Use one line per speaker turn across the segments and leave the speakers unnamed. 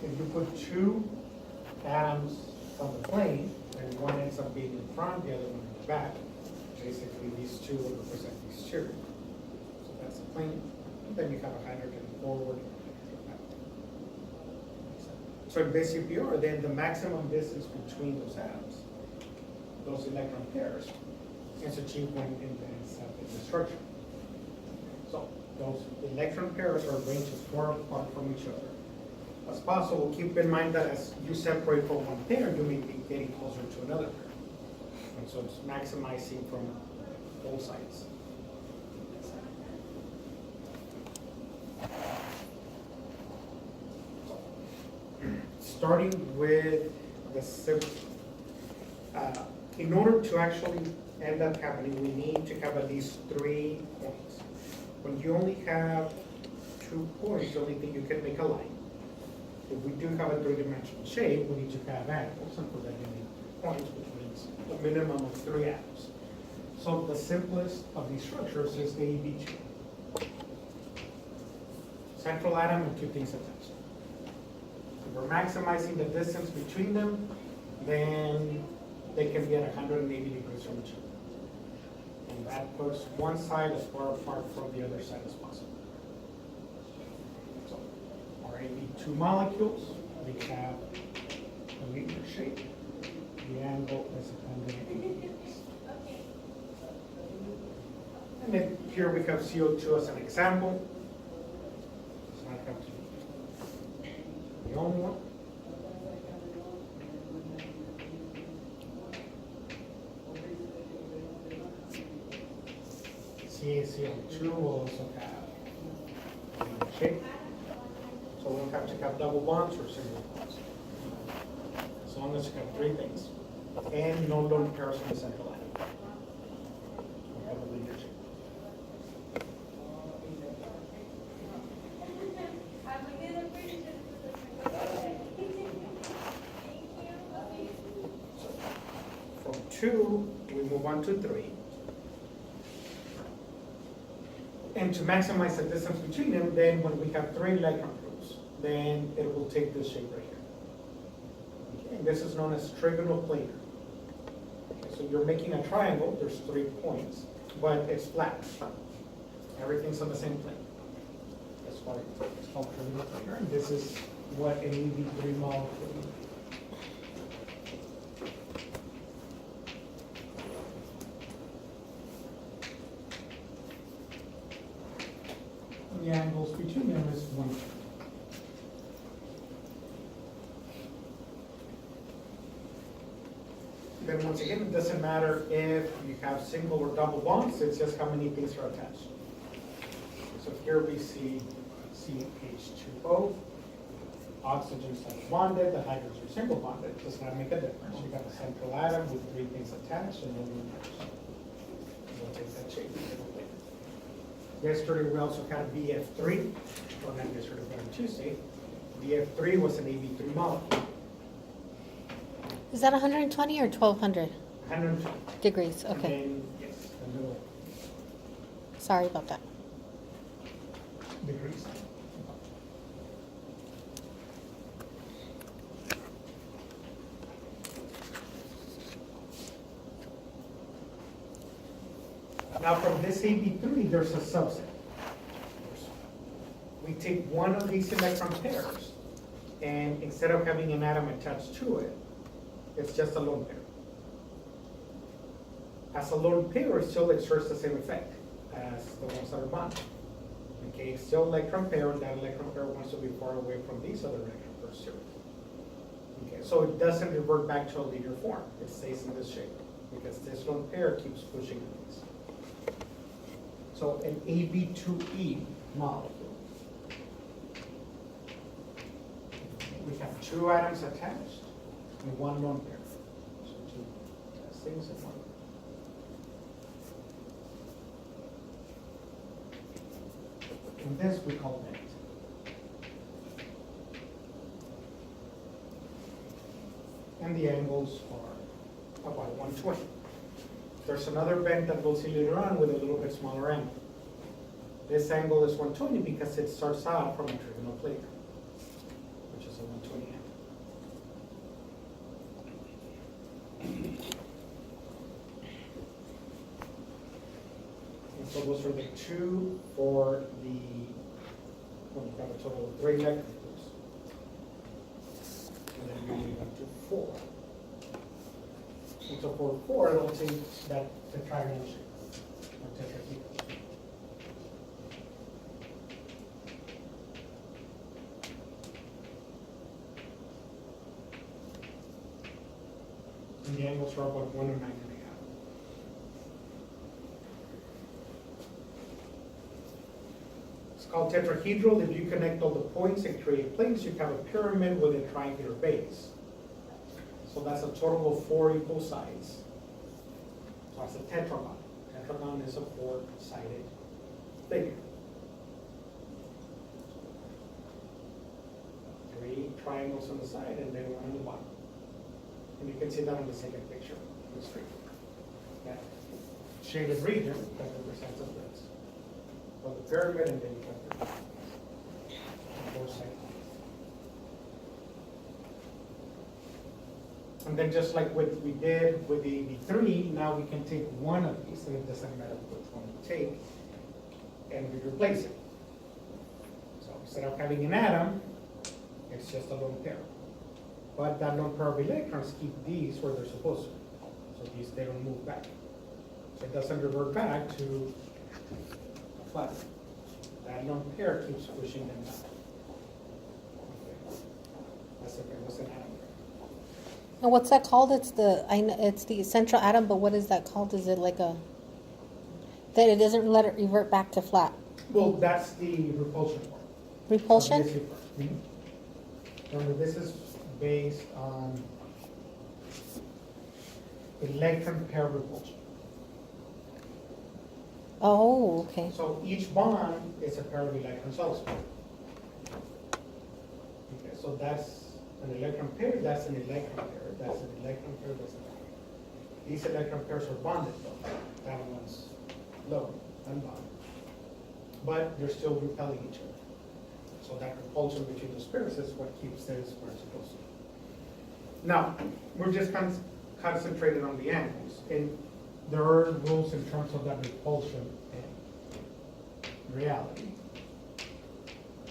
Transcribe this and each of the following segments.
if you put two atoms on the plane, and one ends up being in front, the other one in the back, basically these two will represent these two. So that's the plane. And then you have a hydrogen forward. So in base CPR, then the maximum distance between those atoms, those electron pairs, is achieved when in the structure. So those electron pairs are arranged as far apart from each other as possible. Keep in mind that as you separate from one pair, you may be getting closer to another pair. And so it's maximizing from both sides. Starting with the simple, in order to actually end up happening, we need to have at least 3 points. When you only have 2 points, the only thing you can make a line. If we do have a 3-dimensional shape, we need to have angles, and for that you need 3 points, which means a minimum of 3 atoms. So the simplest of these structures is the AB2. Central atom and 2 things attached. If we're maximizing the distance between them, then they can be at 180 degrees from each other. And that puts one side as far apart from the other side as possible. So our AB2 molecules, they have a linear shape. The angle is 180 degrees. And then here we have CO2 as an example. It's not going to be the only one. CaCO2 will also have a shape. So we don't have to have double bonds or single bonds. As long as you have 3 things. And no lone pairs in the central atom. We have a linear shape. So from 2, we move on to 3. And to maximize the distance between them, then when we have 3 electron groups, then it will take this shape right here. Okay, and this is known as trigonal planar. Okay, so you're making a triangle, there's 3 points, but it's flat. Everything's on the same plane. That's why it's called trigonal planar, and this is what an EV3 molecule is. The angles between them is 1. Then once again, it doesn't matter if you have single or double bonds, it's just how many things are attached. So here we see CH2O, oxygen double bonded, the hydrogens are single bonded. Does not make a difference. You got a central atom with 3 things attached and no pairs. We'll take that shape. Yesterday we also had a BF3, well not yesterday but on Tuesday. BF3 was an AB3 molecule.
Is that 120 or 1200
120.
degrees?
And
Okay.
then, yes, a little
Sorry about that.
degrees. Now from this AB3, there's a subset. We take one of these electron pairs, and instead of having an atom attached to it, it's just a lone pair. As a lone pair, it still exerts the same effect as the ones that are bonded. Okay, it's still electron pair, and that electron pair wants to be far away from these other electron pairs too. Okay, so it doesn't revert back to a linear form. It stays in this shape because this lone pair keeps pushing these. So an AB2E molecule. We have 2 atoms attached and 1 lone pair. So 2 things in 1. And this we call bent. And the angles are about 120. There's another bend that we'll see later on with a little bit smaller angle. This angle is 120 because it starts out from a trigonal planar, which is a 120 amp. And so those are the two for the, well, you've got a total of 3 electricals. And then we move up to 4. And so for 4, it'll take that tetrahedral shape, or tetrahedral. And the angles are about 109 and a half. It's called tetrahedral. If you connect all the points and create planes, you have a pyramid with a triangular base. So that's a total of 4 equal sides. So that's a tetragon. Tetragon is a 4-sided figure. 3 triangles on the side and then 1 on the bottom. And you can see that on the second picture on the screen. That shaded region that represents the plates. So the pyramid, and then you have the 4 sides. And then just like what we did with the 3, now we can take one of these, and it doesn't matter which one we take, and we replace it. So instead of having an atom, it's just a lone pair. But that lone pair of electrons keep these where they're supposed to. So these, they don't move back. So it doesn't revert back to a flat. That lone pair keeps pushing them down. Okay. That's if it was an atom.
And what's that called? It's the, I know, it's the central atom, but what is that called? Is it like a, that it doesn't let it revert back to flat?
Well, that's the repulsion part.
Repulsion?
Remember, this is based on electron pair repulsion.
Oh, okay.
So each bond is a pair of electrons also. Okay, so that's an electron pair, that's an electron pair, that's an electron pair, that's an electron pair. These electron pairs are bonded though. That one's low, unbonded. But they're still repelling each other. So that repulsion between those pairs is what keeps this where it's supposed to be. Now, we're just concentrated on the angles. And there are rules in terms of that repulsion in reality.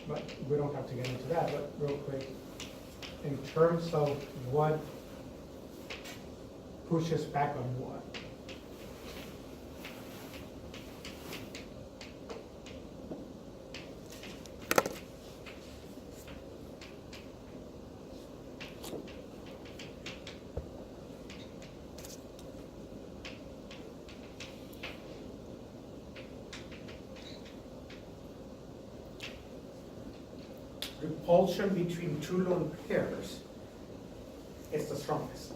But we don't have to get into that, but real quick, in terms of what pushes back on what. Repulsion between 2 lone pairs is the strongest.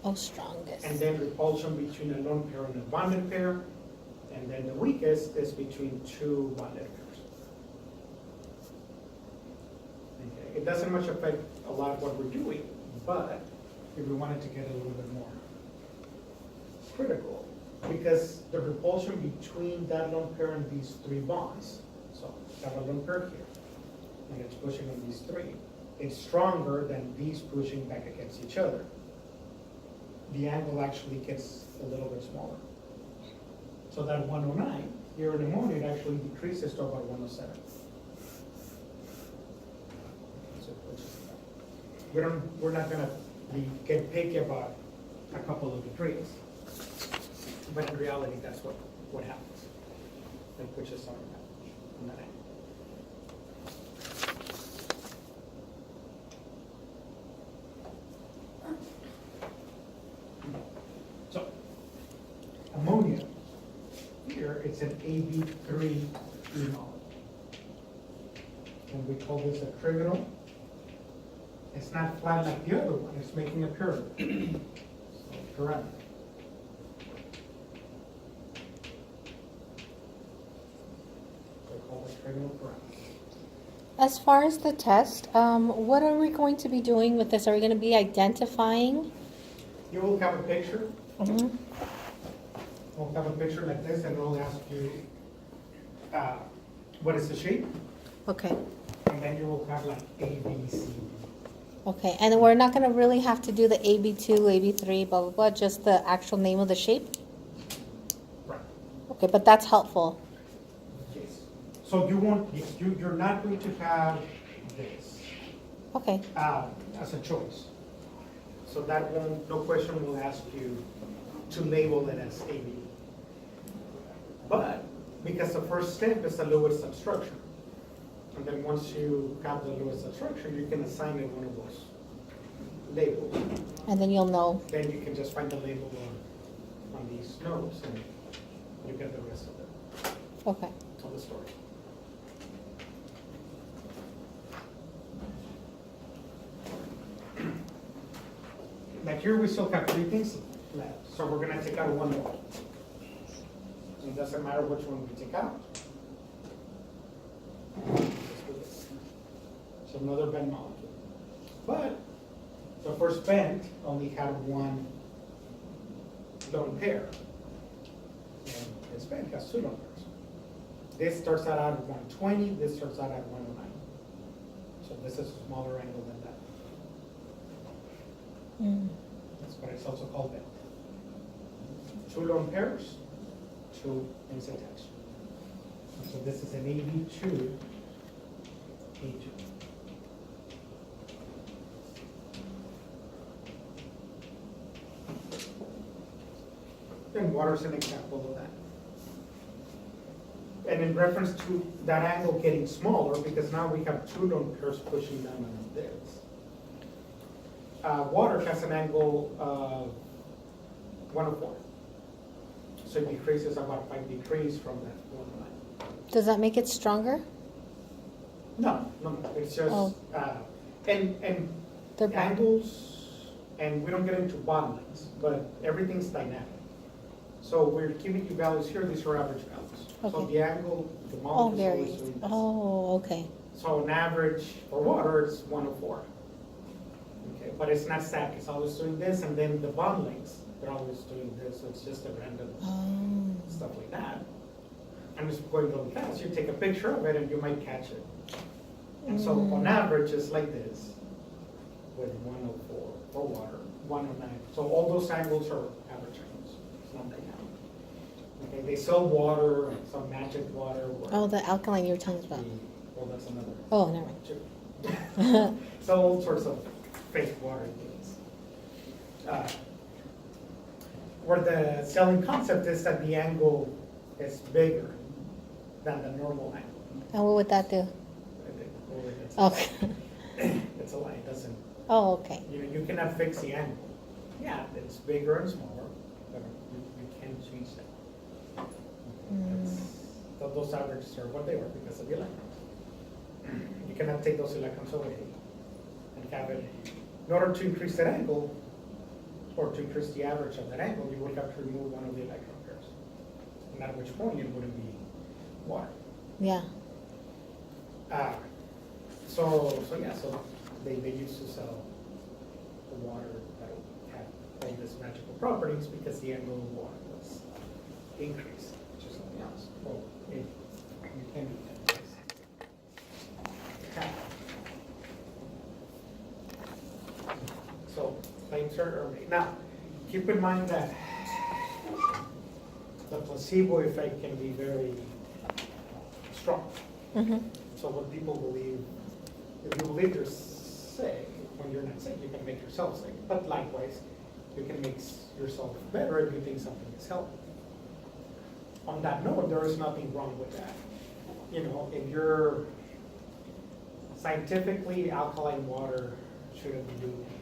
Oh, strongest.
And then repulsion between a lone pair and a bonded pair. And then the weakest is between 2 bonded pairs. Okay. It doesn't much affect a lot of what we're doing, but if we wanted to get a little bit more critical, because the repulsion between that lone pair and these 3 bonds, so have a lone pair here, and it's pushing on these 3, it's stronger than these pushing back against each other. The angle actually gets a little bit smaller. So that 109, here in ammonia, it actually decreases to about 107. So it pushes it back. We're not gonna get picky about a couple of degrees. But in reality, that's what happens. It pushes on that angle. So, ammonia, here it's an AB3 phenol. And we call this a trigonal. It's not flat like the other one, it's making a pyramid. So, pyramid. So we call it trigonal pyramid.
As far as the test, what are we going to be doing with this? Are we going to be identifying?
You will have a picture.
Mhm.
We'll have a picture like this, and we'll ask you what is the shape,
Okay.
and then you will have like A, B, C.
Okay, and then we're not gonna really have to do the AB2, AB3, blah, blah, blah, just the actual name of the shape?
Right.
Okay, but that's helpful.
Yes. So you won't, you're not going to have this
Okay,
as a choice. So that won't, no question will ask you to label it as AB. But, because the first step is the lowest substructure. And then once you have the lowest substructure, you can assign it one of those labels.
and then you'll know.
Then you can just find the label on these notes and you get the rest of it.
Okay.
Tell the story. Like here, we still have three things left, so we're gonna take out one more. It doesn't matter which one we take out. So another bent molecule. But the first bent only had one lone pair. And this bent has two lone pairs. This starts out at 120, this starts out at 109. So this is a smaller angle than that. That's what it's also called bent. Two lone pairs, two ends attached. So this is an AB2, A2. And water is an example of that. And in reference to that angle getting smaller, because now we have two lone pairs pushing down on this. Water has an angle of 104. So it decreases about 5 degrees from that one line.
Does that make it stronger?
No, it's just,
Oh.
and
They're bond-
angles, and we don't get into bond lengths, but everything's dynamic. So we're giving you values here, these are average values. So
Okay.
the angle, the
Oh,
molecule is always
varies.
doing this.
Oh, okay.
So an average for water is 104. Okay, but it's not static, it's always doing this, and then the bond lengths, they're always doing this, so it's just a random
Oh.
stuff like that. I'm just going really fast, you take a picture of it and you might catch it. And so on average, it's like this, with 104 for water, 109. So all those angles are average angles, it's not dynamic. Okay, they sell water, some magic water. Or
Oh, the alkaline you were telling us about.
well, that's another.
Oh, never mind.
Too. So all sorts of fake water things. Where the selling concept is that the angle is bigger than the normal angle.
And what would that do?
I think, well, it's-
Okay.
It's a lie, it doesn't,
Oh, okay.
you cannot fix the angle. Yeah, it's bigger and smaller, but you can't change that. Those averages are what they are because of the electrons. You cannot take those electrons away and have it, in order to increase that angle, or to increase the average of that angle, you would have to remove one of the electron pairs. And at which point it wouldn't be water.
Yeah.
So they used to sell the water that had all these magical properties because the angle of water was increased, which is something else. Well, you can do that. So claims are made. Now, keep in mind that the placebo effect can be very strong.
Mm-hmm.
So what people believe, if you believe you're sick, when you're not sick, you can make yourself sick. But likewise, you can make yourself better if you think something is healthy. On that note, there is nothing wrong with that. You know, if you're scientifically, alkaline water shouldn't be doing it.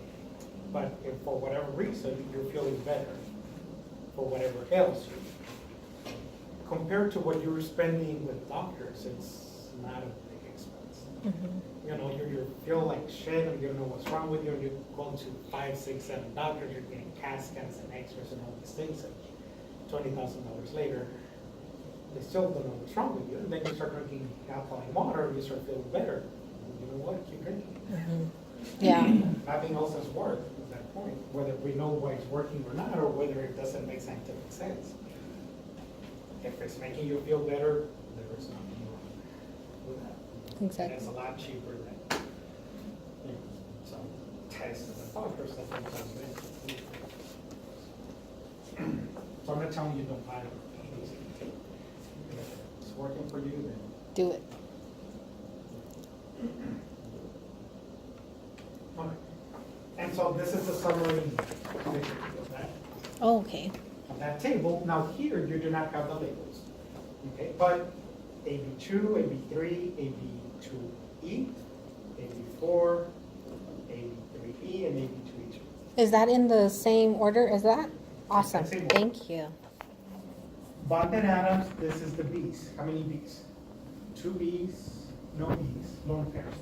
But if for whatever reason you're feeling better, for whatever else, compared to what you're spending with doctors, it's not a big expense.
Mm-hmm.
You know, you feel like shit and you don't know what's wrong with you, and you go to 5, 6, 7 doctors, you're getting CAT scans and X-rays and all these things, and $20,000 later, they still don't know what's wrong with you, and then you start drinking alkaline water, and you start feeling better. You know what? Keep drinking.
Mm-hmm. Yeah.
Nothing else has worked at that point, whether we know why it's working or not, or whether it doesn't make scientific sense. If it's making you feel better, there is nothing wrong with that.
Exactly.
And it's a lot cheaper than, you know, so. there's a thing called this. So I'm not telling you don't buy it. If it's working for you, then.
Do it.
Okay. And so this is the summary of that.
Oh, okay.
On that table, now here you do not have the labels. Okay, but AB2, AB3, AB2E, AB4, AB3E, and AB2E2.
Is that in the same order as that? Awesome.
Same order.
Thank you.
Bonded atoms, this is the B's. How many B's? 2 B's, no E's, lone pairs.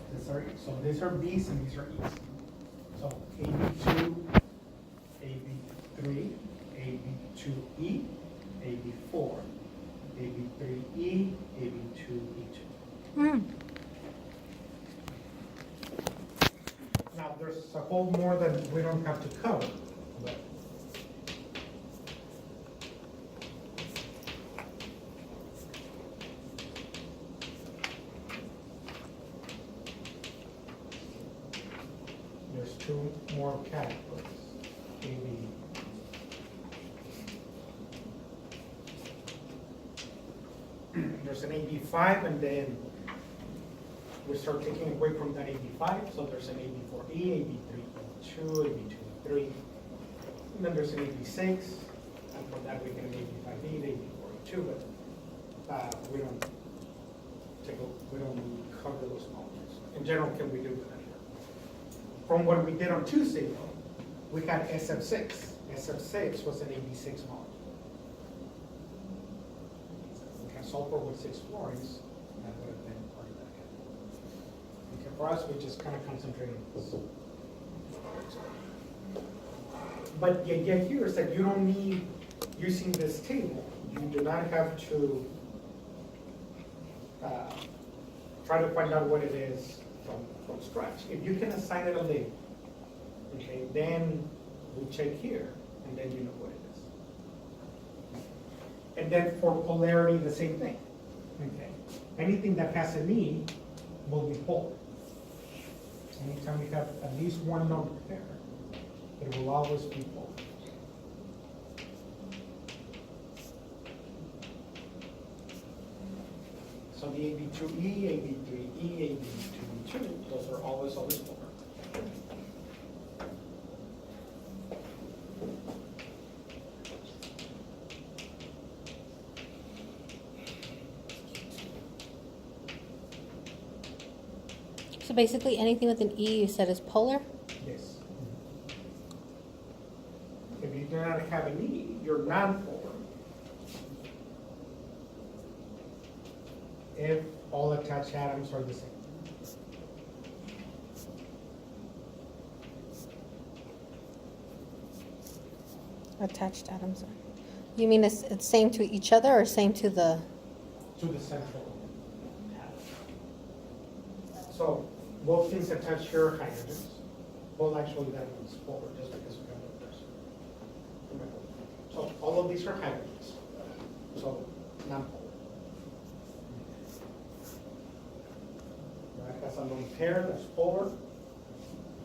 So these are B's and these are E's. So AB2, AB3, AB2E, AB4, AB3E, AB2E2.
Hmm.
Now, there's a whole more that we don't have to cover, but. There's 2 more categories. There's an AB5, and then we start taking away from that AB5, so there's an AB4E, AB3E2, AB2E3, and then there's an AB6, and from that we get an AB5E, AB4E2, but we don't cover those molecules. In general, can we do that here? From what we did on Tuesday, though, we had SF6. SF6 was an AB6 molecule. We had sulfur with 6 fluorines, that would have been part of that category. Okay, for us, we just kind of concentrate on this. But the idea here is that you don't need, using this table, you do not have to try to find out what it is from scratch. If you can assign it a label, okay, then we check here, and then you know what it is. And then for polarity, the same thing. Okay, anything that has an E will be polar. Anytime you have at least one number there, it will always be polar. So the AB2E, AB3E, AB2E2, those are always polar.
So basically anything with an E you said is polar?
Yes. If you do not have an E, you're non-polar. If all attached atoms are the same.
Attached atoms. You mean it's same to each other or same to the?
To the central atom. So both things attach here are hydrogens. Well, actually, that one's polar just because we have the first. Remember. So all of these are hydrogens. So non-polar. Right, that's a lone pair, that's polar.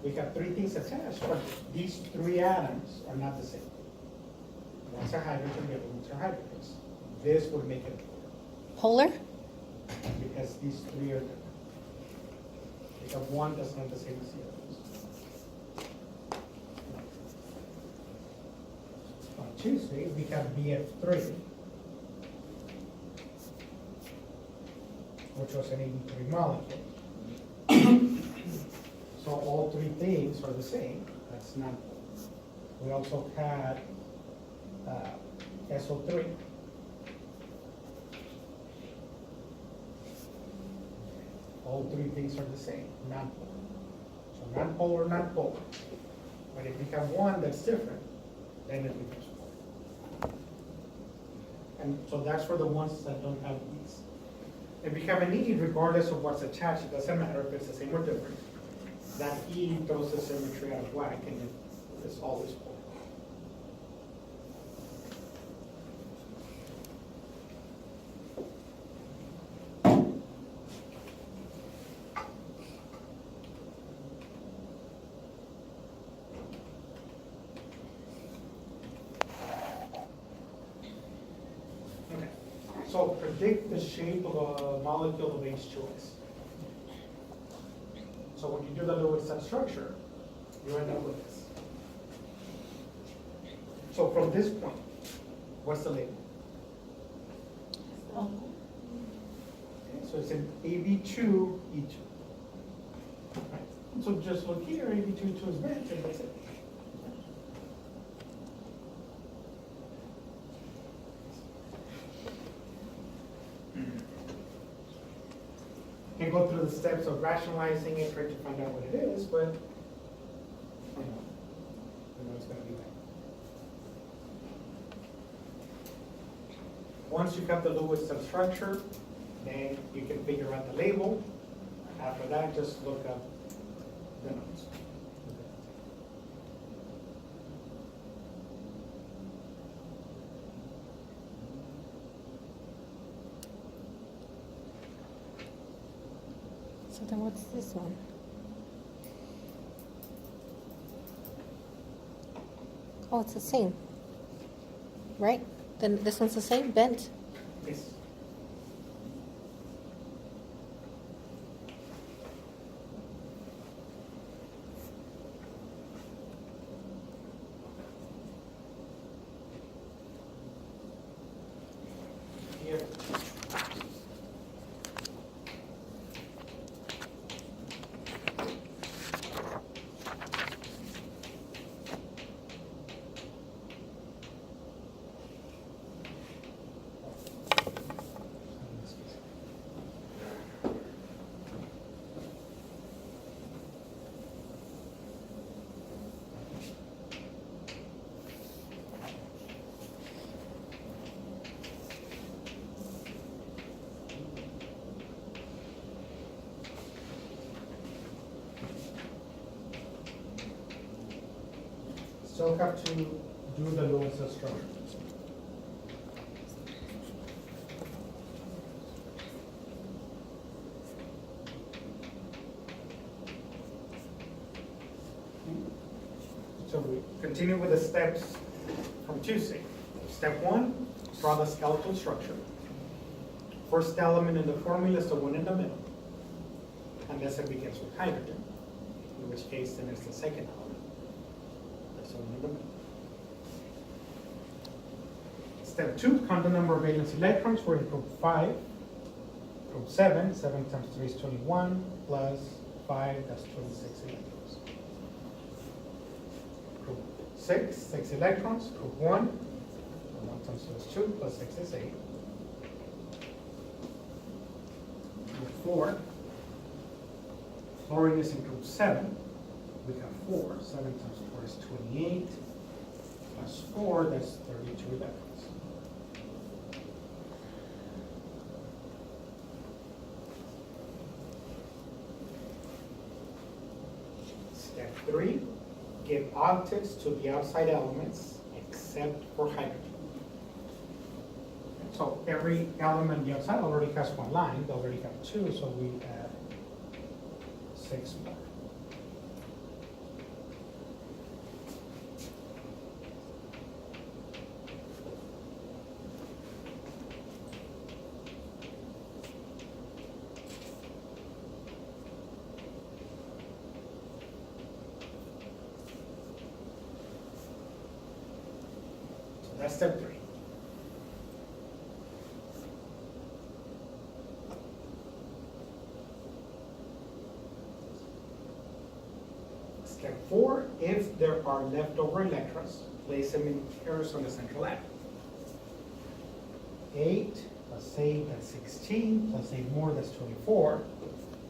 We have 3 things attached, but these 3 atoms are not the same. One's a hydrogen, the other ones are hydrogens. This would make it polar.
Polar?
Because these 3 are different. We have one that's not the same as the others. On Tuesday, we have BF3, which was an 83 molecule. So all 3 things are the same. That's not. We also had SO3. All 3 things are the same, non-polar. So non-polar, non-polar. But if you have one that's different, then it becomes polar. And so that's for the ones that don't have these. If you have an E, regardless of what's attached, it doesn't matter if it's the same or different. That E throws the symmetry out of whack, and it's always polar. predict the shape of a molecule of H2S. So when you do the Lewis substructure, you end up with this. So from this point, what's the label?
Oh,
Okay, so it's an AB2E2. Right? So just look here, AB2E2 is bent, and that's it. Can't go through the steps of rationalizing it, trying to find out what it is, but you know it's gonna be that. Once you have the Lewis substructure, then you can figure out the label. After that, just look up the notes.
so then what's this one? Oh, it's the same, right? Then this one's the same, bent?
Yes. Here. Still have to do the Lewis structure. So we continue with the steps from Tuesday. Step 1, draw the skeletal structure. First element in the formula is the one in the middle, unless it begins with hydrogen, in which case then it's the second element. That's the one in the middle. Step 2, count the number of valence electrons. We're in group 5. Group 7, 7 times 3 is 21, plus 5, that's 26 electrons. Group 6, 6 electrons. Group 1, 1 times 2 is 2, plus 6 is 8. Group 4, fluorine is in group 7. We have 4, 7 times 4 is 28, plus 4, that's 32 electrons. Step 3, give octets to the outside elements except for hydrogen. So every element on the outside already has one line, they already have 2, so we add 6 more. That's step 3. Step 4, if there are leftover electrons, place them in pairs on the central atom. 8 plus 8, that's 16, plus 8 more, that's 24.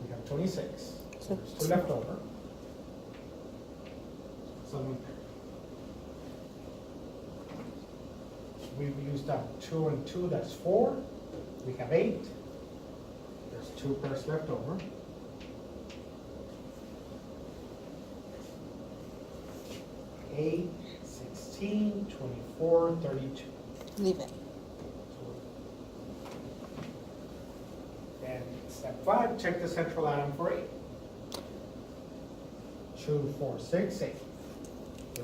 We have 26. So there's 2 left over. So one pair. We've used up 2 and 2, that's 4. We have 8. There's 2 pairs left over. 8, 16, 24, 32.
Leave it.
And step 5, check the central atom for 8. 2, 4, 6, 8. 2,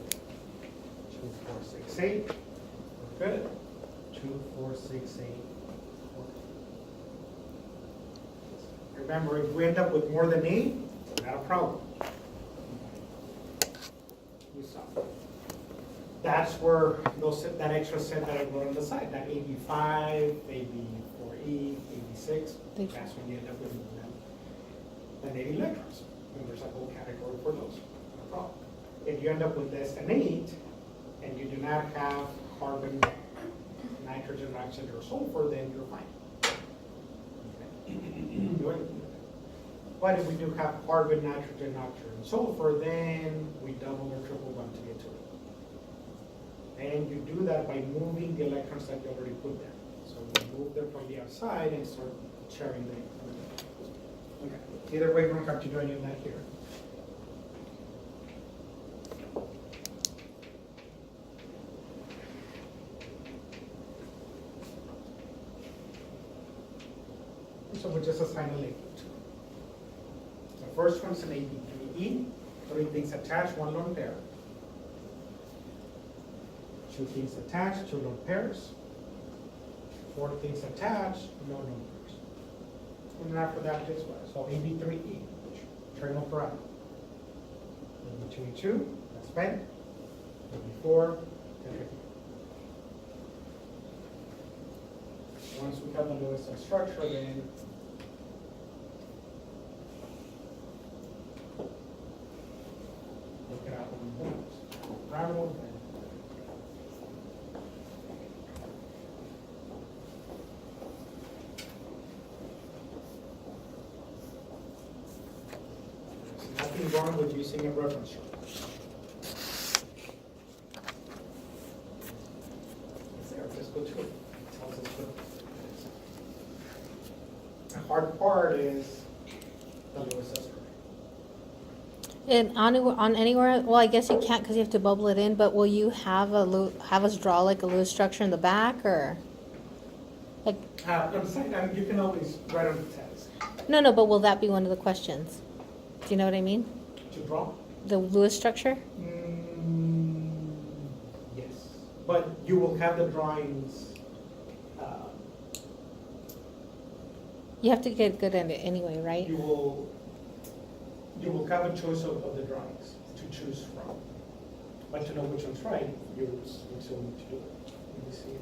4, 6, 8. We're good. 2, 4, 6, 8. 4. Remember, if we end up with more than 8, not a problem. You saw. That's where that extra set that I wrote on the side, that AB5, AB4E, AB6, that's when you end up with an 8 electrons. And there's a whole category for those, no problem. If you end up with less than 8, and you do not have carbon, nitrogen, oxygen, or sulfur, then you're fine. Okay. But if we do have carbon, nitrogen, oxygen, and sulfur, then we double or triple bond to get to it. And you do that by moving the electrons that you already put there. So we move them from the outside and start sharing them. Okay. Either way, we don't have to do any of that here. So we just assign a label to it. The first one's an AB3E, 3 things attached, 1 lone pair. 2 things attached, 2 lone pairs. 4 things attached, no lone pairs. And then after that, this one. So AB3E, trigonal per atom. AB2E2, that's spent. AB4, once we have the Lewis structure, then look it out on the bonus. Primal, there's nothing wrong with using a reference chart. It's there, just go to it. It tells us what. The hard part is the Lewis structure.
And on anywhere, well, I guess you can't because you have to bubble it in, but will you have have us draw like a Lewis structure in the back, or like?
On the side, you can always write on the test.
No, but will that be one of the questions? Do you know what I mean?
To draw?
The Lewis structure?
Yes, but you will have the drawings.
You have to get good at it anyway, right?
You will have a choice of the drawings to choose from. But to know which one's right, you still need to do it. Let me see.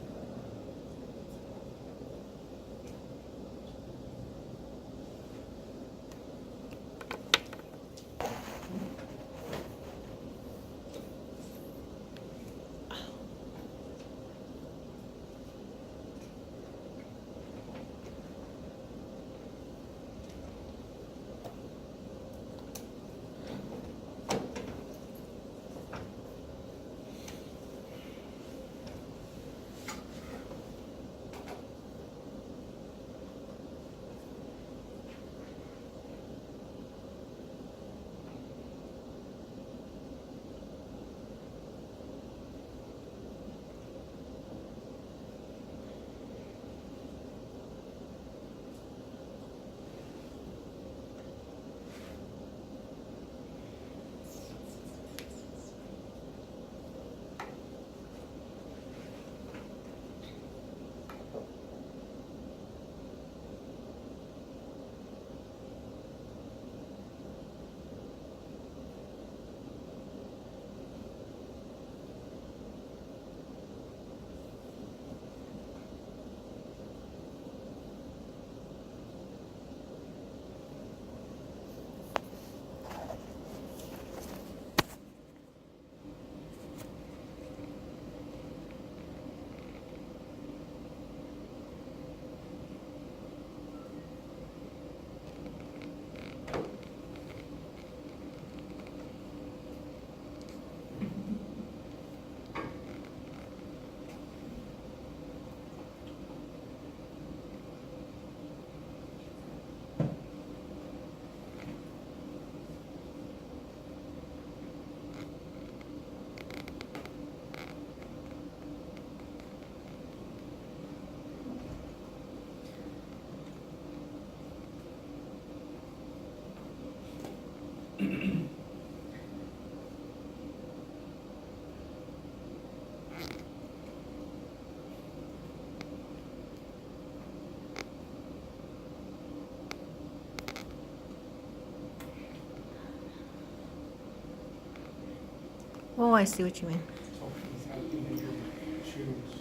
Oh, I see what you mean.
So it's something that you choose.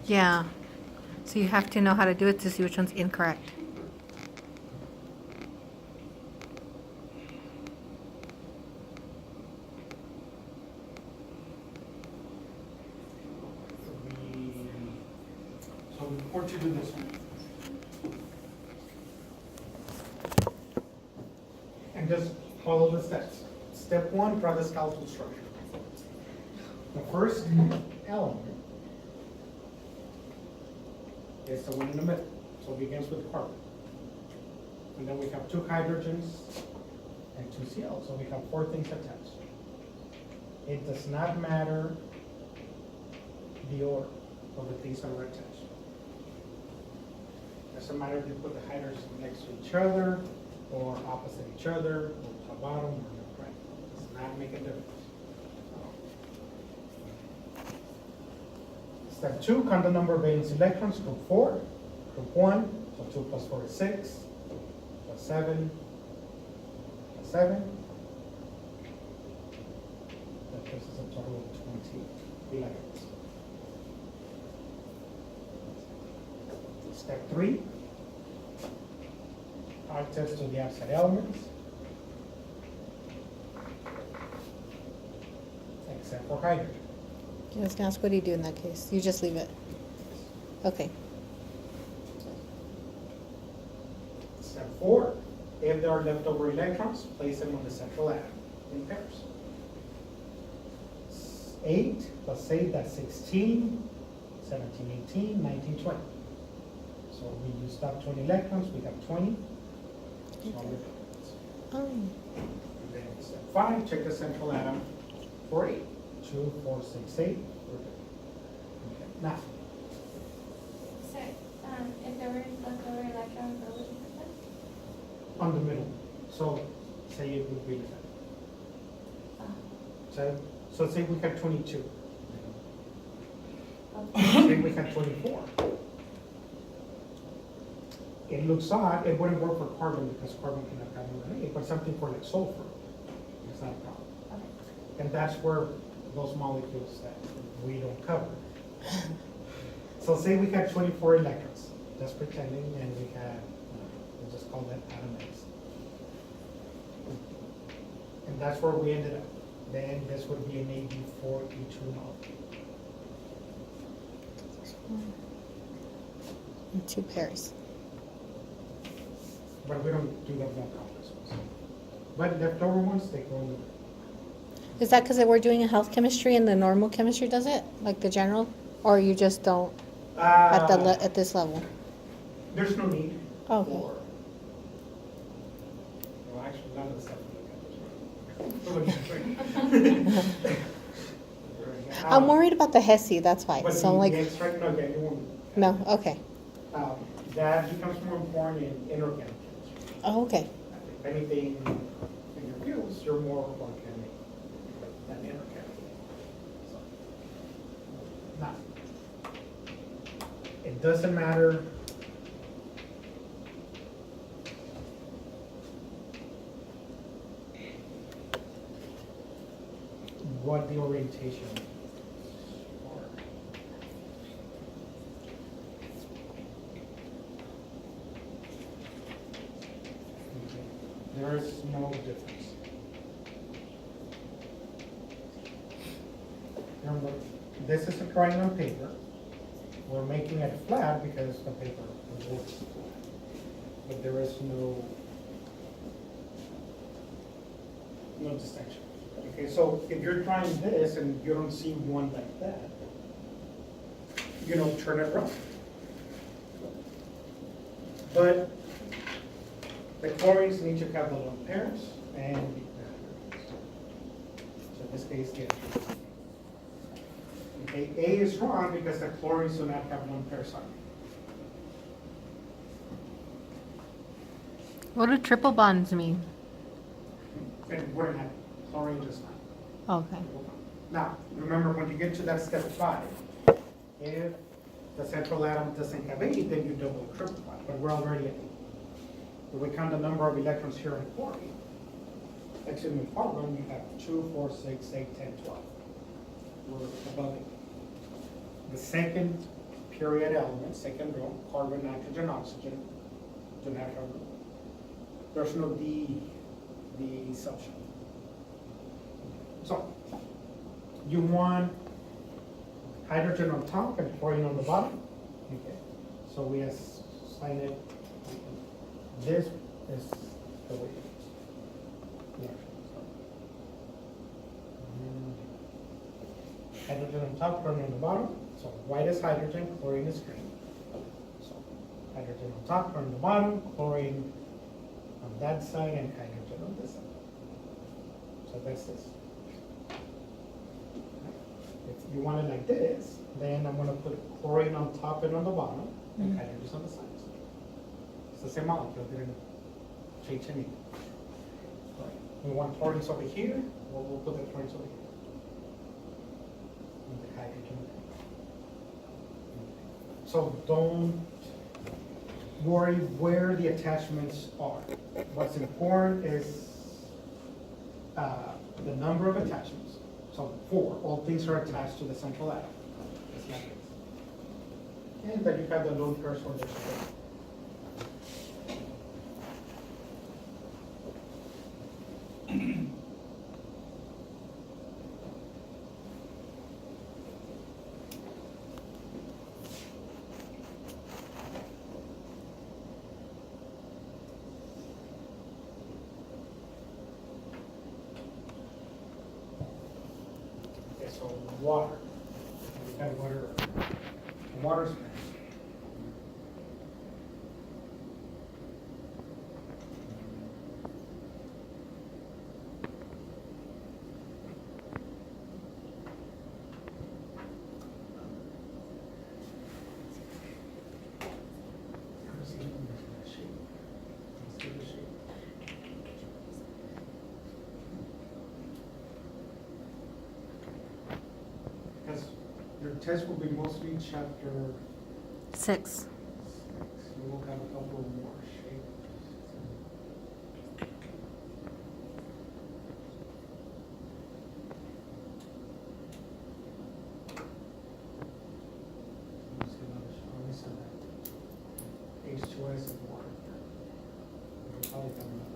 Yeah. So you have to know how to do it to see which one's incorrect.
So before you do this one. And just follow the steps. Step one, draw the skeletal structure. The first element is the one in the middle. So it begins with carbon. And then we have 2 hydrogens and 2 Cl. So we have 4 things attached. It does not matter the order of the things that are attached. Doesn't matter if you put the hydrogens next to each other or opposite each other, or top bottom, or left right. Does not make a difference. Step 2, count the number of valence electrons. Group 4, group 1, so 2 plus 4 is 6, plus 7, plus 7. That gives us a total of 20 electrons. Step 3, access to the outside elements, except for hydrogen.
I was gonna ask, what do you do in that case? You just leave it. Okay.
Step 4, if there are leftover electrons, place them on the central atom in pairs. 8 plus 8, that's 16, 17, 18, 19, 20. So we used up 20 electrons, we have 20. So
Okay.
we're
Oh.
And then step 5, check the central atom for 8. 2, 4, 6, 8. We're good. Okay. Now,
So, if there were leftover electrons, what would you put them?
on the middle. So say it would be the same. So say we had 22. Say we had 24. It looks odd, it wouldn't work for carbon because carbon cannot have more than 8, but something for like sulfur, it's not a problem.
Okay.
And that's where those molecules that we don't cover. So say we had 24 electrons, just pretending, and we had, we'll just call that atom X. And that's where we ended up. Then this would be an AB for each molecule.
In 2 pairs.
But we don't do the more complex ones. But leftover ones, they go in the.
Is that because we're doing a health chemistry and the normal chemistry does it, like the general, or you just don't at this level?
There's no need
Okay.
for. Well, actually, none of the stuff we look at.
I'm worried about the Hesse, that's why.
But
So I'm like,
the extract, no, yeah, you won't.
no, okay.
That becomes more important in inorganic chemistry.
Oh, okay.
If anything, in your fuels, you're more organic than inorganic. So, now, it doesn't matter what the orientation is. There is no difference. Remember, this is a drawing on paper. We're making it flat because the paper works. But there is no distinction. Okay, so if you're trying this and you don't see one like that, turn it around. But the chlorines need to have the lone pairs and so in this case, yeah. Okay, A is wrong because the chlorines do not have lone pairs on it.
What do triple bonds mean?
And we're not, chlorine does not.
Okay.
Now, remember when you get to that step 5, if the central atom doesn't have 8, then you double or triple bond, but we're already at 8. If we count the number of electrons here in chlorine, actually in carbon, you have 2, 4, 6, 8, 10, 12. We're above it. The second period element, second row, carbon, nitrogen, oxygen, do not have room. There's no D subshell. So, you want hydrogen on top and chlorine on the bottom. Okay. So we assign it. This is the way it is. Yeah. Hydrogen on top, chlorine on the bottom. So white is hydrogen, chlorine is green. So hydrogen on top, chlorine on the bottom, chlorine on that side, and hydrogen on this side. So that's this. If you want it like this, then I'm gonna put chlorine on top and on the bottom, and hydrogen on the sides. It's the same molecule, didn't change anything. Right. We want chlorines over here, we'll put the chlorines over here. And the hydrogen. So don't worry where the attachments are. What's important is the number of attachments. So 4, all things are attached to the central atom. It's not this. And then you have the lone pair for the sugar. So water, we got water space. Because your test will be mostly chapter
6.
You will have a couple more shapes. H2S and water. It'll probably come up.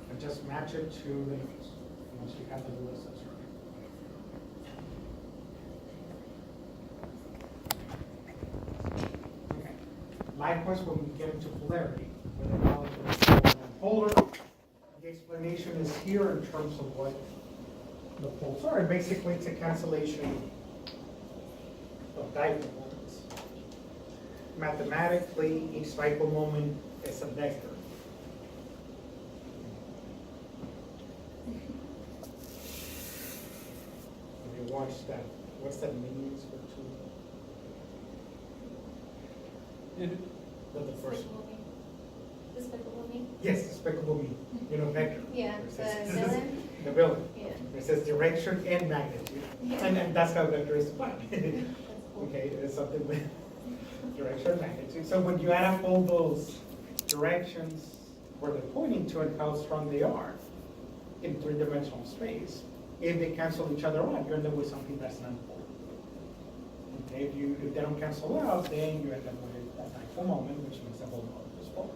And just match it to the notes, once you have the Lewis right. Okay. Likewise, when we get into polarity, where the molecule is polar, the explanation is here in terms of what the poles are. And basically, it's a cancellation of dipole moments. Mathematically, each dipole moment is a vector. If you watch that, what's that means for two? Not the first one.
Despicable Me?
Yes, despicable me. You know, vector.
Yeah,
It
the
says-
villain?
The villain.
Yeah.
It says direction and magnitude.
Yeah.
And that's how vector is defined.
That's cool.
Okay, it's something with direction and magnitude. So when you add up all those directions where they're pointing to and how strong they are in 3-dimensional space, if they cancel each other out, you end up with something that's non-polar. Okay, if they don't cancel out, then you end up with a dipole moment, which makes the whole molecule is polar.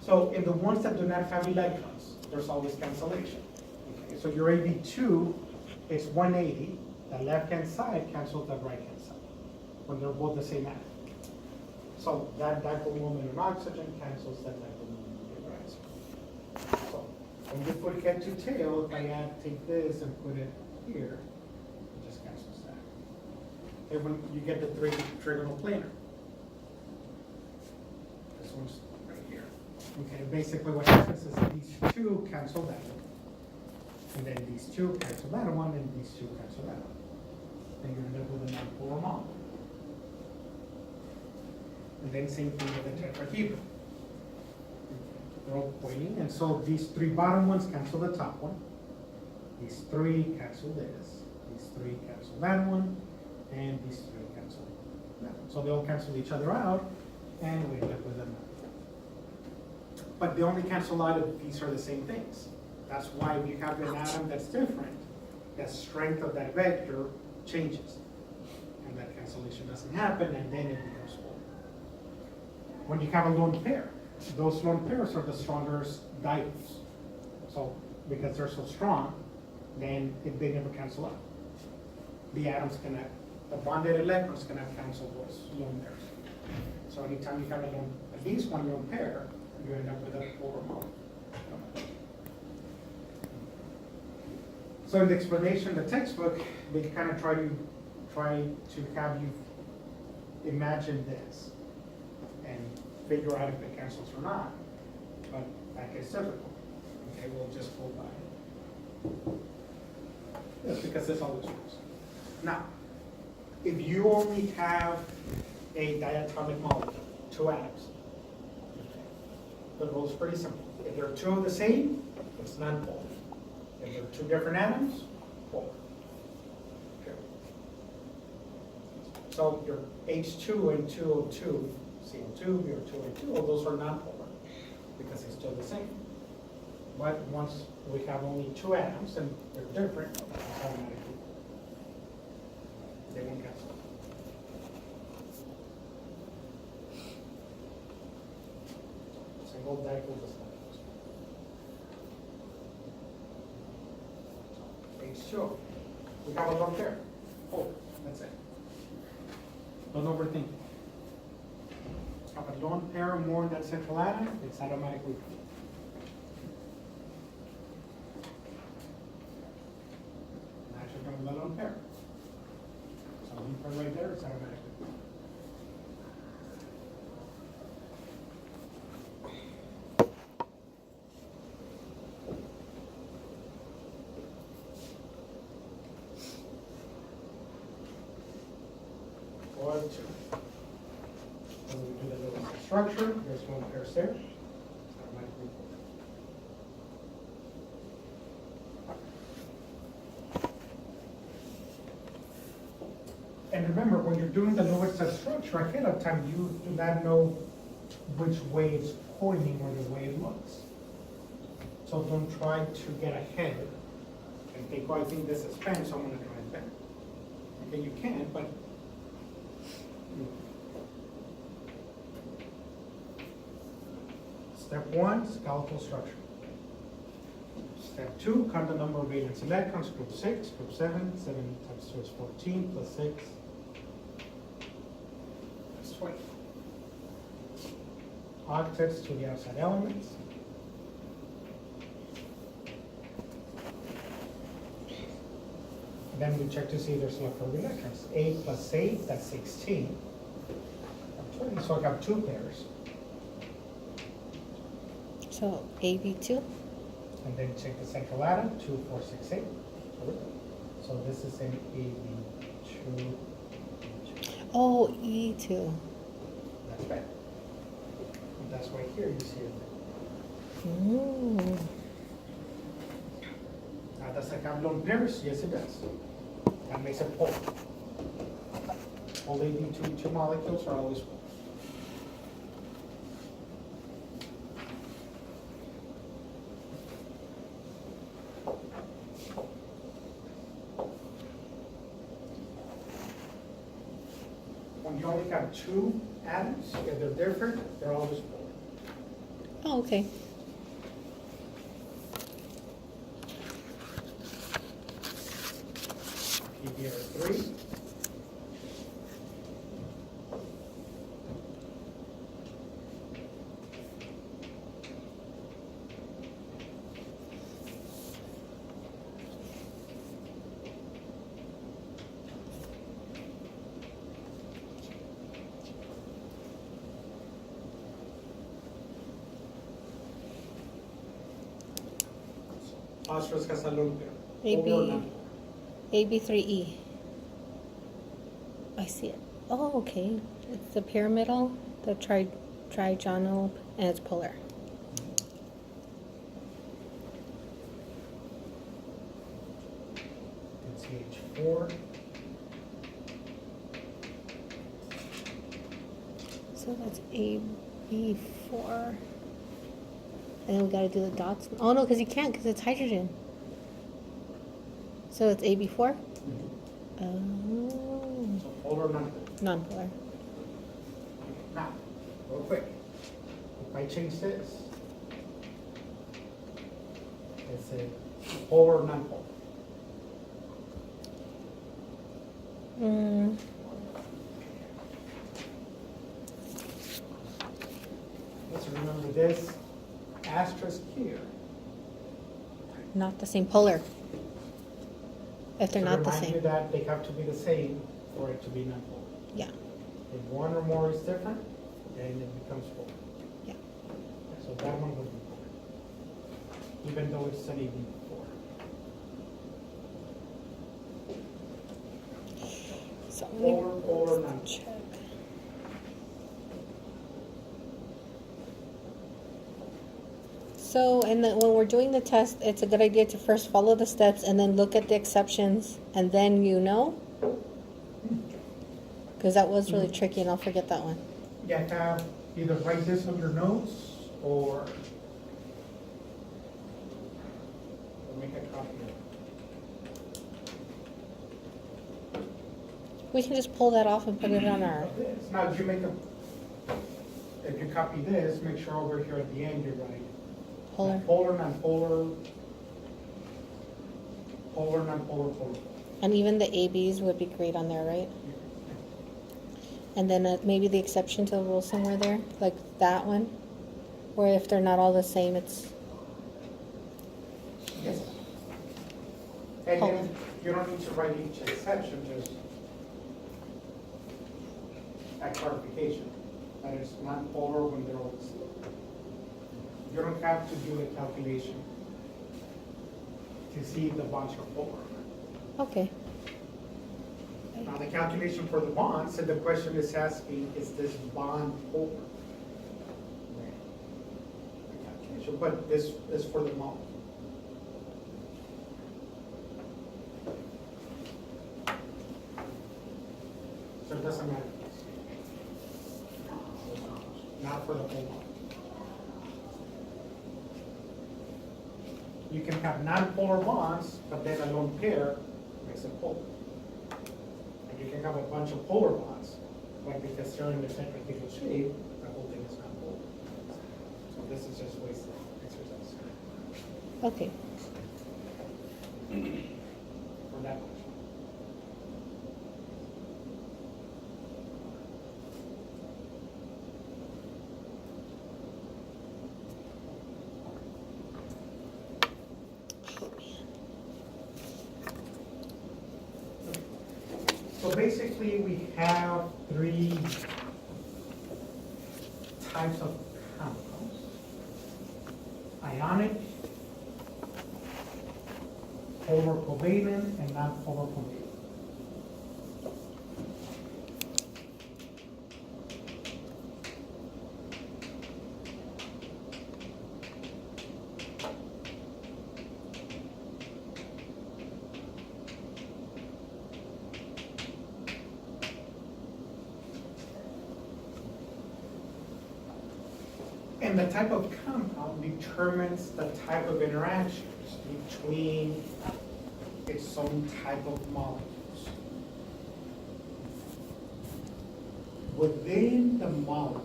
So in the ones that do not have electrons, there's always cancellation. Okay, so your AB2 is 180, the left-hand side cancels the right-hand side, when they're both the same atom. So that dipole moment in oxygen cancels that dipole moment in oxygen. So when you put head to tail, if I take this and put it here, it just cancels that. And when you get the trigonal planar. This one's right here. Okay, basically what happens is these two cancel that one. And then these two cancel that one, and these two cancel that one. Then you end up with a non-polar molecule. And then same thing with the tetrahedron. They're all pointing, and so these 3 bottom ones cancel the top one. These 3 cancel this. These 3 cancel that one, and these 3 cancel that one. So they all cancel each other out, and we end up with a. But they only cancel out if these are the same things. That's why if you have an atom that's different, the strength of that vector changes. And that cancellation doesn't happen, and then it becomes 4. When you have a lone pair, those lone pairs are the strongest dipoles. So, because they're so strong, then they never cancel out. The atoms cannot, the bonded electrons cannot cancel those lone pairs. So anytime you have at least one lone pair, you end up with a 4 mole. So in the explanation, the textbook, they kind of try to have you imagine this and figure out if it cancels or not. But that gets difficult. Okay, we'll just go by it. That's because this always works. Now, if you only have a diatomic molecule, 2 atoms, the rule is pretty simple. If there are 2 of the same, it's non-polar. If there are 2 different atoms, polar. Okay. So your H2 and 2O2, CO2, your 2O2, all those are non-polar because they're still the same. But once we have only 2 atoms and they're different, it's automatically they won't cancel. Single dipole does not cancel. H2, we have a lone pair. Oh, that's it. Don't overthink. Have a lone pair more than central atom, it's automatically. Actually, from the lone pair. So lone pair right there, it's automatically. Or 2. When we do the little structure, there's 1 pair there. It's automatically 4. And remember, when you're doing the Lewis structure ahead of time, you do not know which way it's pointing or the way it looks. So don't try to get ahead and think, oh, I think this is pen, so I'm going to try it pen. Okay, you can, but Step 1, skeletal structure. Step 2, count the number of valence electrons, group 6, group 7, 7 times 2 is 14, plus 6, that's 20. Octets to the outside elements. Then we check to see there's leftover electrons. 8 plus 8, that's 16. 20, so I have 2 pairs.
So AB2?
And then check the central atom, 2, 4, 6, 8. So this is an AB2.
Oh, E2.
That's right. And that's why here you see it.
Mm.
Now, does it have lone pairs? Yes, it does. That makes it polar. All AB2 molecules are always polar. When you only have 2 atoms, if they're different, they're always polar.
Oh, okay.
PBr3. Phosphorus has a lone pair.
AB.
Polar or non-polar?
AB3E. I see it. Oh, okay. It's the pyramidal, the trigonal, and it's polar.
It's CH4.
So that's AB4. And then we gotta do the dots. Oh no, because you can't, because it's hydrogen. So it's AB4? Oh.
So polar or non-polar?
Non-polar.
Now, real quick, if I change this, it's a polar or non-polar.
Mm.
Let's remember this asterisk here.
Not the same polar. If they're
To
not the
remind you
same.
that they have to be the same for it to be non-polar.
Yeah,
If one or more is different, then it becomes polar.
yeah.
So that one would be polar, even though it's studied before.
So
Polar, non-polar.
check. So, and then when we're doing the test, it's a good idea to first follow the steps and then look at the exceptions, and then you know? Because that was really tricky, and I'll forget that one.
Yeah, have either write this on your notes or make a copy of it.
We can just pull that off and put it on our,
Of this. Now, if you make a, if you copy this, make sure over here at the end you write
polar.
polar, non-polar, polar, non-polar, polar.
And even the ABs would be great on there, right? And then maybe the exception to the rule somewhere there, like that one, where if they're not all the same, it's
Yes. And
Polar.
then you don't need to write each exception, just a clarification. That is non-polar when they're all the same. You don't have to do the calculation to see if the bonds are polar.
okay.
Now, the calculation for the bonds, and the question is asking, is this bond polar? The calculation, but this is for the molecule. So it doesn't matter. Not for the whole molecule. You can have non-polar bonds, but then a lone pair makes it polar. And you can have a bunch of polar bonds, but because they're in the same particular shape, the whole thing is not polar. So this is just wasted exercise
Okay.
for that much. So basically, we have three types of compounds: ionic, polar covalent, and non-polar covalent. And the type of compound determines the type of interactions between its own type of molecules. Within the molecule,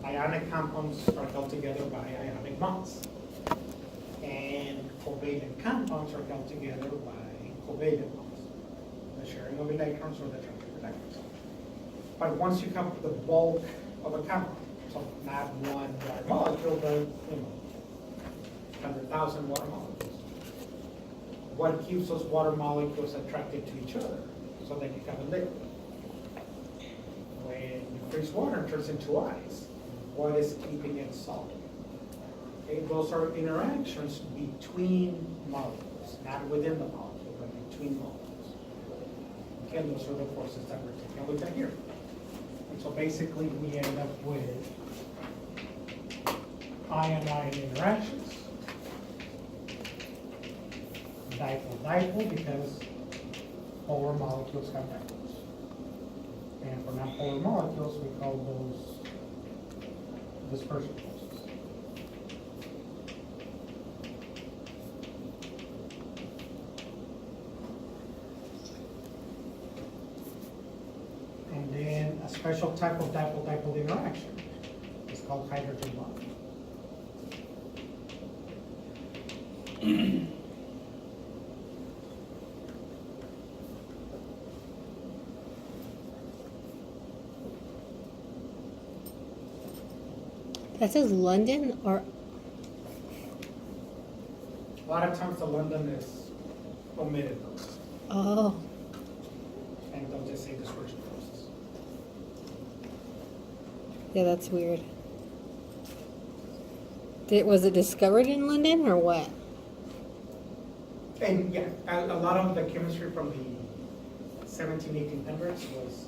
ionic compounds are held together by ionic bonds. And covalent compounds are held together by covalent bonds, the sharing of electrons or the transfer of electrons. But once you have the bulk of a compound, so not one water molecule, but 100,000 water molecules. What keeps those water molecules attracted to each other so that you have a liquid? When you freeze water, it turns into ice. What is keeping it solid? Okay, those are interactions between molecules, not within the molecule, but between molecules. Okay, those are the forces that we're taking a look at here. And so basically, we end up with ion-ion interactions, dipole-dipole, because polar molecules have dipoles. And for non-polar molecules, we call those dispersion forces. And then a special type of dipole-dipole interaction is called hydrogen bond.
That says London or
A lot of times the London is omitted,
oh,
and they'll just say dispersion forces.
yeah, that's weird. Was it discovered in London or what?
And yeah, a lot of the chemistry from the 1800s was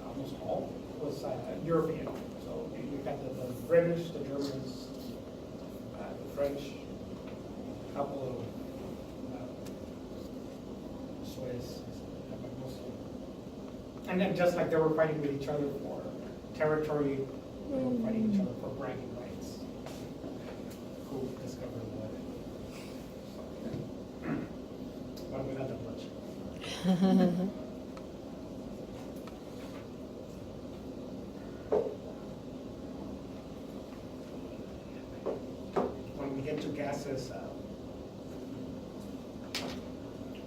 almost all was European. So you got the British, the Germans, the French, a couple of Swiss, but mostly. And then just like they were fighting with each other for territory, they were fighting each other for bragging rights. Who discovered what? So, but we got that much. When we get to gases,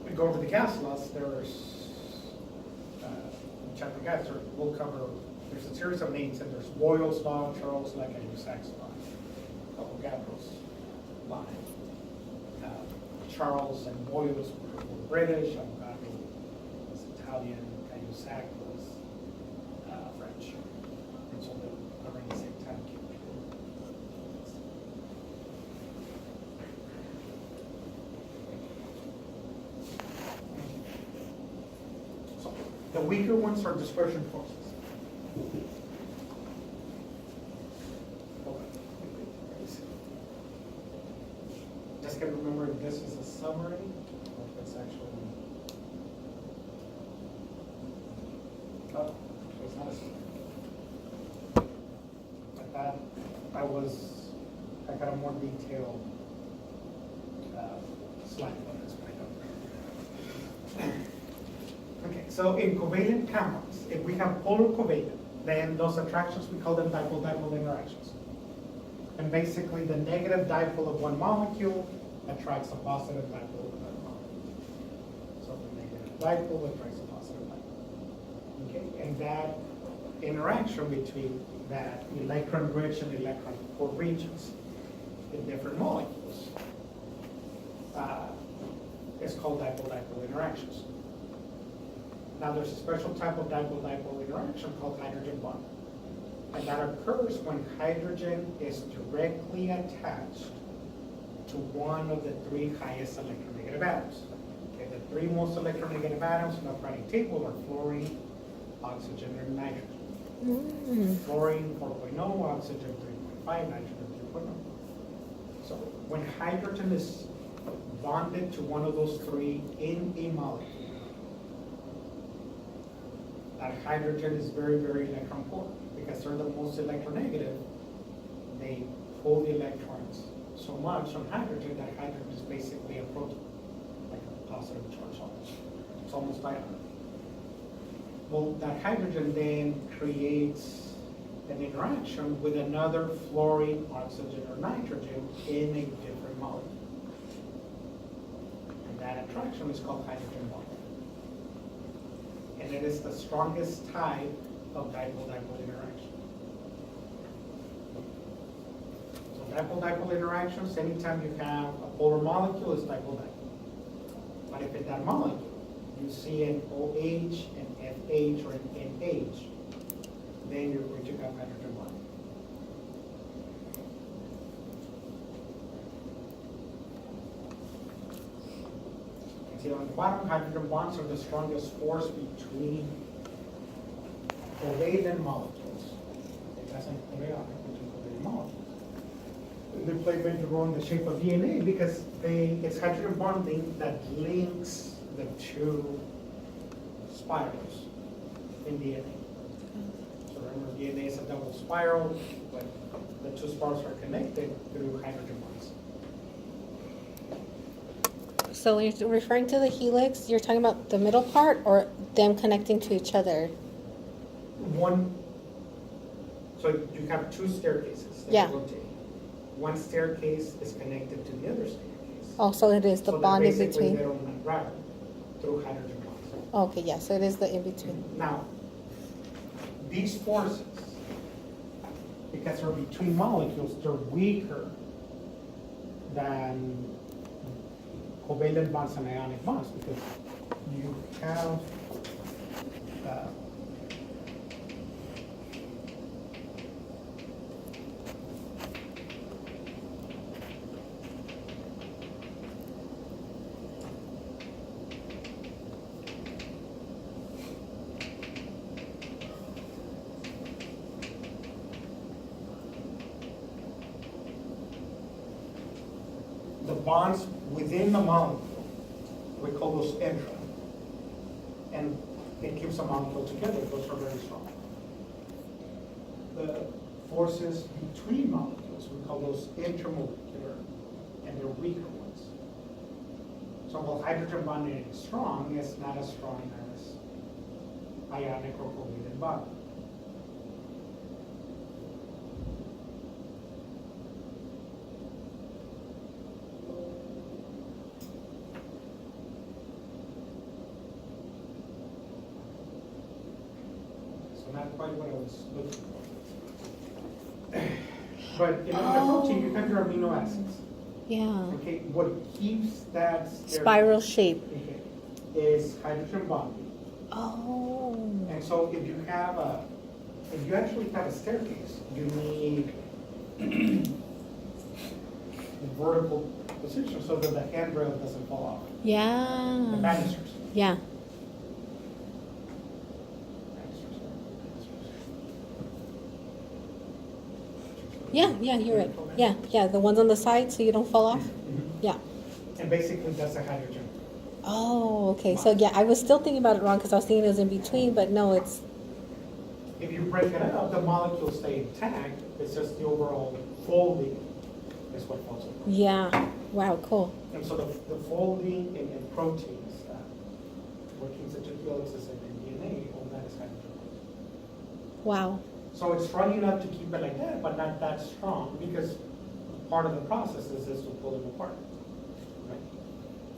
we go over the gas laws. There's chapter gas. We'll cover. There's a series of names, and there's Boyle's law, Charles Leckie-Sacks law, Avogadro's law. Charles and Boyle's were British. Avogadro was Italian. Cahusac was French. And so they were around the same time. So the weaker ones are dispersion forces. Just gotta remember this is a summary, or if it's actually. Oh, it's not a summary. Like that, I got a more detailed slide on this, but I don't. Okay, so in covalent compounds, if we have polar covalent, then those attractions, we call them dipole-dipole interactions. And basically, the negative dipole of one molecule attracts a positive dipole of another molecule. So the negative dipole attracts a positive dipole. Okay, and that interaction between that electron-rich and electron-poor regions in different molecules is called dipole-dipole interactions. Now, there's a special type of dipole-dipole interaction called hydrogen bond. And that occurs when hydrogen is directly attached to one of the three highest electronegative atoms. Okay, the three most electronegative atoms in the periodic table are fluorine, oxygen, and nitrogen. Fluorine 4.0, oxygen 3.5, nitrogen 3.0. So when hydrogen is bonded to one of those three in a molecule, that hydrogen is very, very electron poor. Because they're the most electronegative, they pull the electrons so much on hydrogen that hydrogen is basically a proton, like a positive charge on it. It's almost ion. Well, that hydrogen then creates an interaction with another fluorine, oxygen, or nitrogen in a different molecule. And that attraction is called hydrogen bond. And it is the strongest type of dipole-dipole interaction. So dipole-dipole interactions, anytime you have a polar molecule, is dipole-dipole. But if in that molecule you see an OH, an FH, or an NH, then you're going to have hydrogen bond. See on the bottom, hydrogen bonds are the strongest force between covalent molecules. It doesn't between covalent molecules. They play a major role in the shape of DNA because it's hydrogen bonding that links the two spirals. in DNA. So remember, DNA is a double spiral, but the two spirals are connected through hydrogen bonds.
So when you're referring to the helix, you're talking about the middle part or them connecting to each other?
So you have two staircases that
Yeah.
rotate. One staircase is connected to the other staircase.
Oh, so it is the
So that
bond in
basically
between.
they don't unravel through hydrogen bonds.
Okay, yeah, so it is the in between.
Now, these forces, because they're between molecules, they're weaker than covalent bonds and ionic bonds because you have the bonds within the molecule, we call those intra. And it keeps the molecule together, those are very strong. The forces between molecules, we call those intermolecular, and they're weaker ones. So while hydrogen bonding is strong, it's not as strong as ionic or covalent bond. Not quite what I was looking for. But in a protein, you have your amino acids.
Yeah.
Okay, what keeps that
Spiral shape.
okay, is hydrogen bonding.
Oh.
And so if you actually have a staircase, you need vertical position so that the handrail doesn't fall off. The
Yeah.
banisters.
Yeah. Yeah, you're right. Yeah, the ones on the side so you don't fall off. Yeah.
And basically that's a hydrogen.
Oh, okay. So yeah, I was still thinking about it wrong because I was thinking it was in between, but no, it's
If you break it up, the molecules stay intact. It's just the overall folding is what falls apart.
yeah. Wow, cool.
And so the folding in proteins, what keeps the two helices in DNA, all that is hydrogen.
Wow.
So it's strong enough to keep it like that, but not that strong because part of the process is to pull them apart. Right?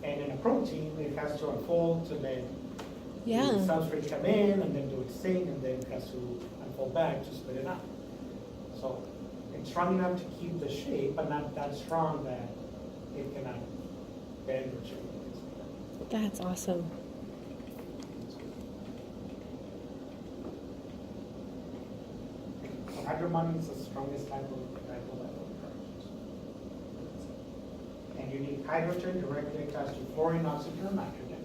And in a protein, it has to unfold to then
Yeah.
the substrate come in and then do its thing, and then it has to unfold back to spit it out. So it's strong enough to keep the shape, but not that strong that it cannot bend or change.
That's awesome.
So hydrogen bonding is the strongest type of dipole interactions. And you need hydrogen directly attached to fluorine, oxygen, or nitrogen.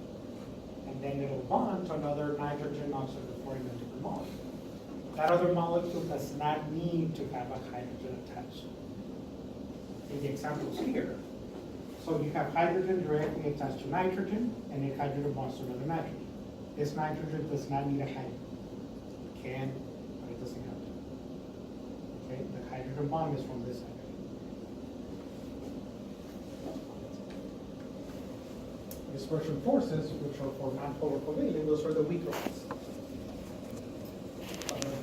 And then it'll bond to another nitrogen, oxygen, or fluorine, and different molecule. That other molecule does not need to have a hydrogen attached. In the examples here, so you have hydrogen directly attached to nitrogen, and then hydrogen bonds to another nitrogen. This nitrogen does not need a hydrogen. It can, but it doesn't have to. Okay, the hydrogen bond is from this side. Dispersion forces, which are for nonpolar covalent, those are the weaker ones.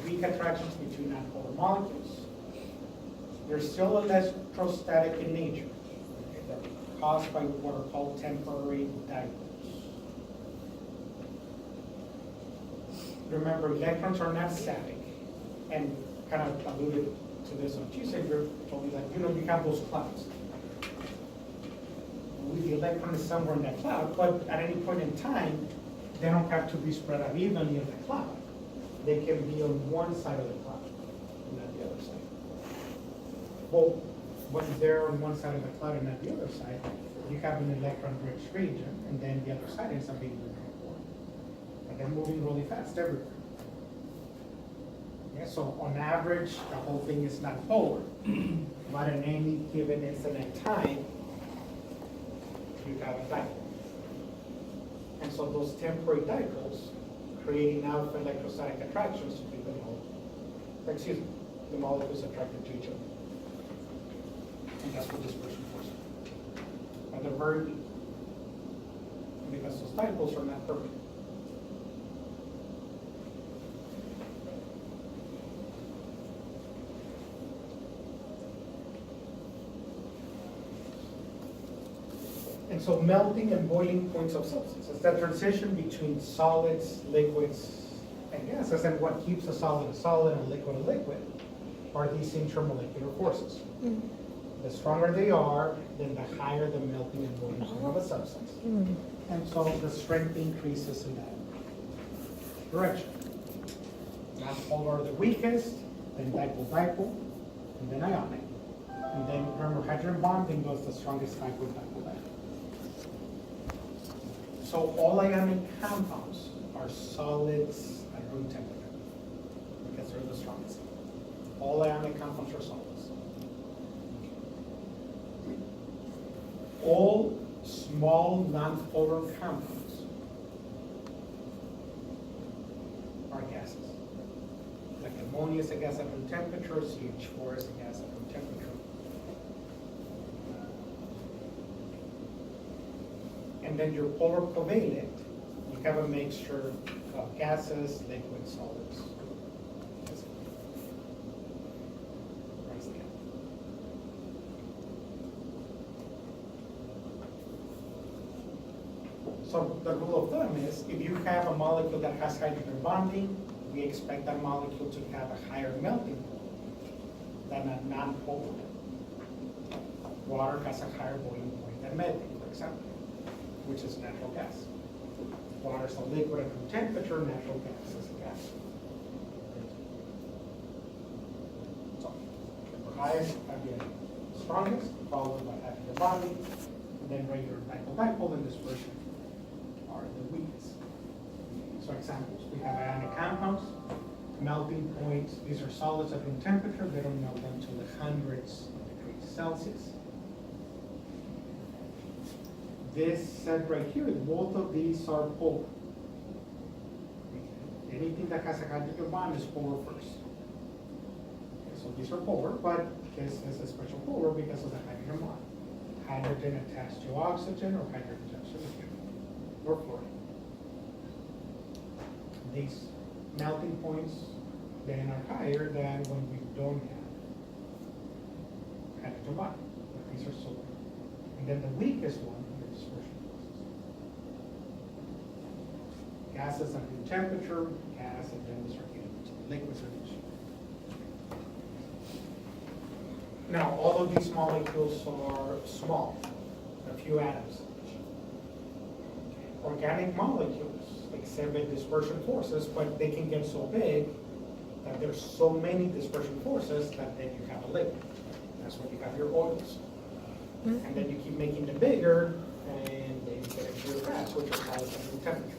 Weak attractions between nonpolar molecules. They're still electrostatic in nature. Okay, they're caused by what are called temporary dipoles. Remember, electrons are not static, and kind of alluded to this on Tuesday, you told me that, you have those clouds. The electron is somewhere in that cloud, but at any point in time, they don't have to be spread out evenly in the cloud. They can be on one side of the cloud, and not the other side. Well, when they're on one side of the cloud and not the other side, you have an electron-rich region, and then the other side ends up being neutral. And they're moving really fast everywhere. Yeah, so on average, the whole thing is not polar. But in any given instant in time, you have a dipole. And so those temporary dipoles create enough electrostatic attractions to keep the molecules attracted to each other. And that's what dispersion force is. But they're very weak. Because those dipoles are not perfect. And so melting and boiling points of substances, that transition between solids, liquids, and gases, and what keeps a solid and a liquid, are these intermolecular forces.
Mm.
The stronger they are, then the higher the melting and boiling point of a substance.
Mm.
And so the strength increases in that direction. Non-polar are the weakest, then dipole, and then ionic. And then remember, hydrogen bonding goes the strongest dipole. So all ionic compounds are solids at room temperature because they're the strongest. All ionic compounds are solids. All small non-polar compounds are gases. Like ammonia is a gas at room temperature, CH4 is a gas at room temperature. And then your polar covalent, you have a mixture of gases, liquids, solids. So the rule of thumb is, if you have a molecule that has hydrogen bonding, we expect that molecule to have a higher melting point than a non-polar. Water has a higher boiling point than methane, for example, which is natural gas. Water is a liquid at room temperature, natural gas is a gas. So, the highest are the strongest, followed by hydrogen bonding, and then regular dipole and dispersion are the weakest. So examples, we have ionic compounds, melting points, these are solids at room temperature, they don't melt until the hundreds of degrees Celsius. This set right here, both of these are polar. Anything that has a hydrogen bond is polar first. Okay, so these are polar, but this is a special polar because of the hydrogen bond. Hydrogen attached to oxygen or hydrogen attached to lithium or fluorine. These melting points then are higher than when we don't have hydrogen bond. But these are so low. And then the weakest one are dispersion forces. Gases at room temperature, gas, and then we start getting into the liquids of each. Now, all of these molecules are small, a few atoms. Organic molecules exhibit dispersion forces, but they can get so big that there's so many dispersion forces that then you have a liquid. That's when you have your oils. And then you keep making them bigger, and then you get into your fats, which are solids at room temperature.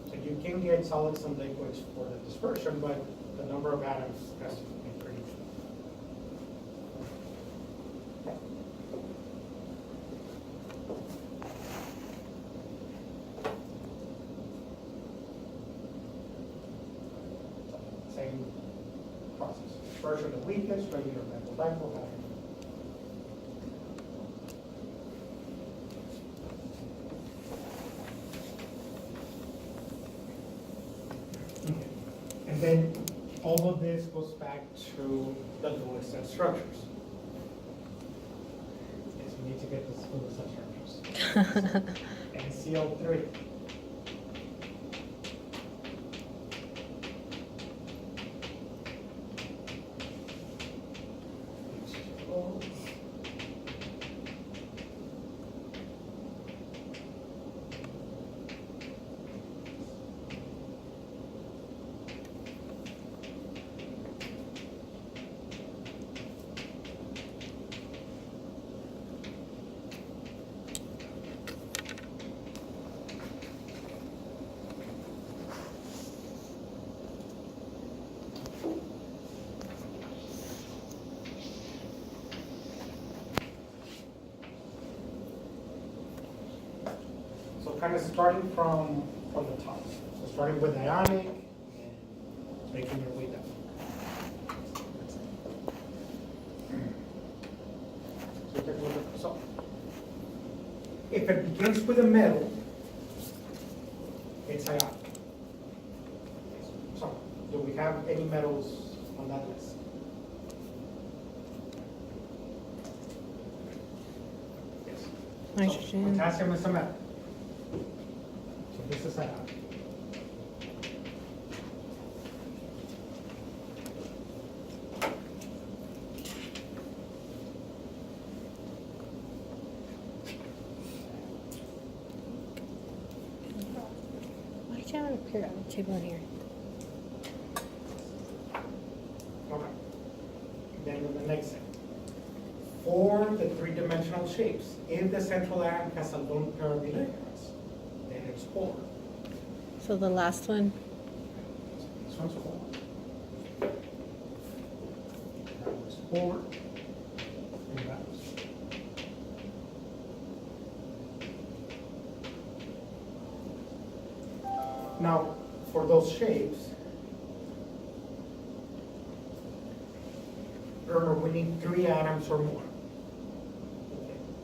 So you can get solids and liquids for the dispersion, but the number of atoms has to be pretty. Same process. Dispersion the weakest, regular dipole. And then all of this goes back to the Lewis set structures. Yes, we need to get this Lewis set structures. NCO3. So kind of starting from the top. starting with ionic and making your way down. So take a look at the result. If it begins with a metal, it's ionic. So, do we have any metals on that list? Yes. So,
Nitrogen.
potassium is a metal. So this is ionic.
Why did you have a periodic table in here?
Okay. Then in the next thing. For the three-dimensional shapes, if the central atom has a lone pair of electrons, then it's polar.
So the last one,
This one's polar. That one's polar. And that one's. Now, for those shapes, remember, we need 3 atoms or more.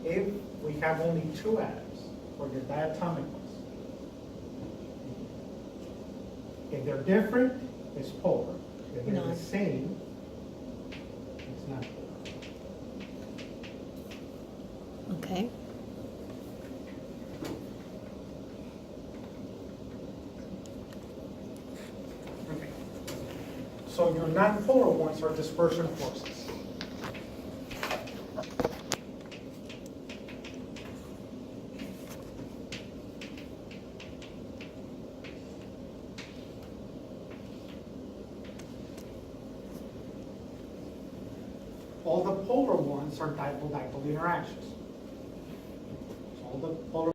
If we have only 2 atoms, or the diatomic ones, if they're different, it's polar. If they're
No.
the same, it's not polar.
okay.
Okay. So your non-polar ones are dispersion forces. All the polar ones are dipole-dipole interactions. So all the polar